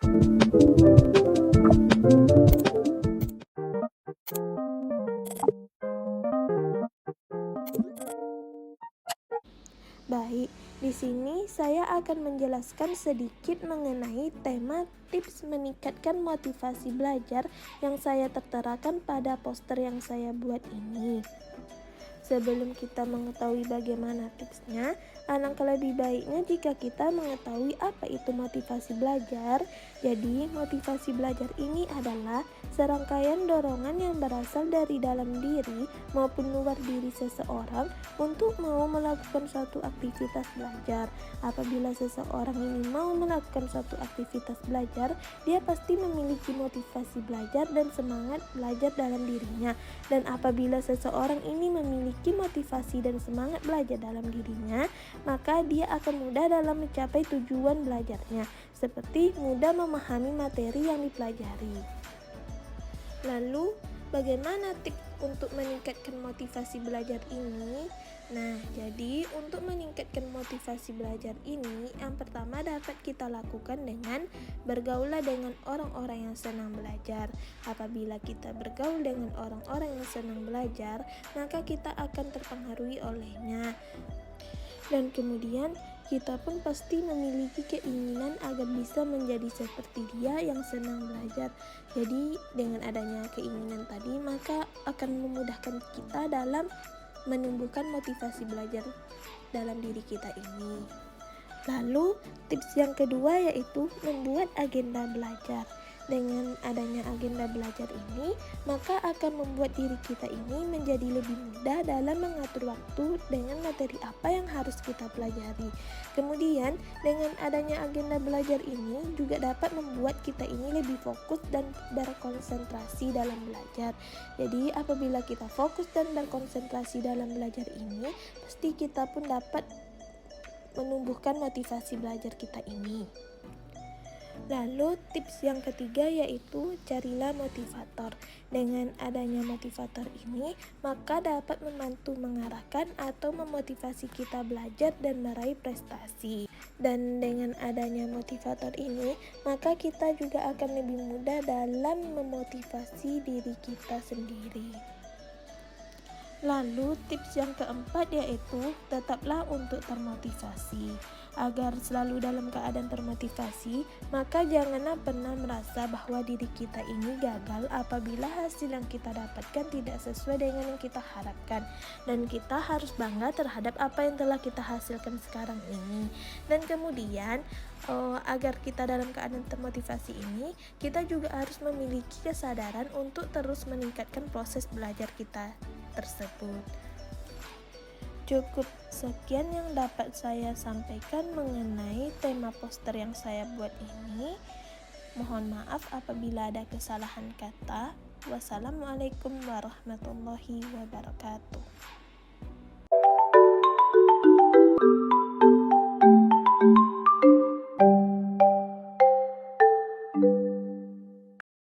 Baik, di sini saya akan menjelaskan sedikit mengenai tema tips meningkatkan motivasi belajar yang saya terterakan pada poster yang saya buat ini. Sebelum kita mengetahui bagaimana tipsnya, alangkah lebih baiknya jika kita mengetahui apa itu motivasi belajar. Jadi, motivasi belajar ini adalah serangkaian dorongan yang berasal dari dalam diri maupun luar diri seseorang untuk mau melakukan suatu aktivitas belajar. Apabila seseorang ini mau melakukan suatu aktivitas belajar, dia pasti memiliki motivasi belajar dan semangat belajar dalam dirinya. Dan apabila seseorang ini memiliki motivasi dan semangat belajar dalam dirinya, maka dia akan mudah dalam mencapai tujuan belajarnya, seperti mudah memahami materi yang dipelajari. Lalu, bagaimana tips untuk meningkatkan motivasi belajar ini? Nah, jadi untuk meningkatkan motivasi belajar ini, yang pertama dapat kita lakukan dengan bergaullah dengan orang-orang yang senang belajar. Apabila kita bergaul dengan orang-orang yang senang belajar, maka kita akan terpengaruhi olehnya. Dan kemudian kita pun pasti memiliki keinginan agar bisa menjadi seperti dia yang senang belajar. Jadi dengan adanya keinginan tadi, maka akan memudahkan kita dalam menumbuhkan motivasi belajar dalam diri kita ini. Lalu tips yang kedua yaitu membuat agenda belajar. Dengan adanya agenda belajar ini, maka akan membuat diri kita ini menjadi lebih mudah dalam mengatur waktu dengan materi apa yang harus kita pelajari. Kemudian, dengan adanya agenda belajar ini juga dapat membuat kita ini lebih fokus dan berkonsentrasi dalam belajar. Jadi, apabila kita fokus dan berkonsentrasi dalam belajar ini, pasti kita pun dapat menumbuhkan motivasi belajar kita ini. Lalu tips yang ketiga yaitu carilah motivator. Dengan adanya motivator ini, maka dapat membantu mengarahkan atau memotivasi kita belajar dan meraih prestasi. Dan dengan adanya motivator ini, maka kita juga akan lebih mudah dalam memotivasi diri kita sendiri. Lalu tips yang keempat yaitu tetaplah untuk termotivasi. Agar selalu dalam keadaan termotivasi, maka janganlah pernah merasa bahwa diri kita ini gagal apabila hasil yang kita dapatkan tidak sesuai dengan yang kita harapkan. Dan kita harus bangga terhadap apa yang telah kita hasilkan sekarang ini. Dan kemudian agar kita dalam keadaan termotivasi ini, kita juga harus memiliki kesadaran untuk terus meningkatkan proses belajar kita tersebut. Cukup sekian yang dapat saya sampaikan mengenai tema poster yang saya buat ini. Mohon maaf apabila ada kesalahan kata. Wassalamualaikum warahmatullahi wabarakatuh.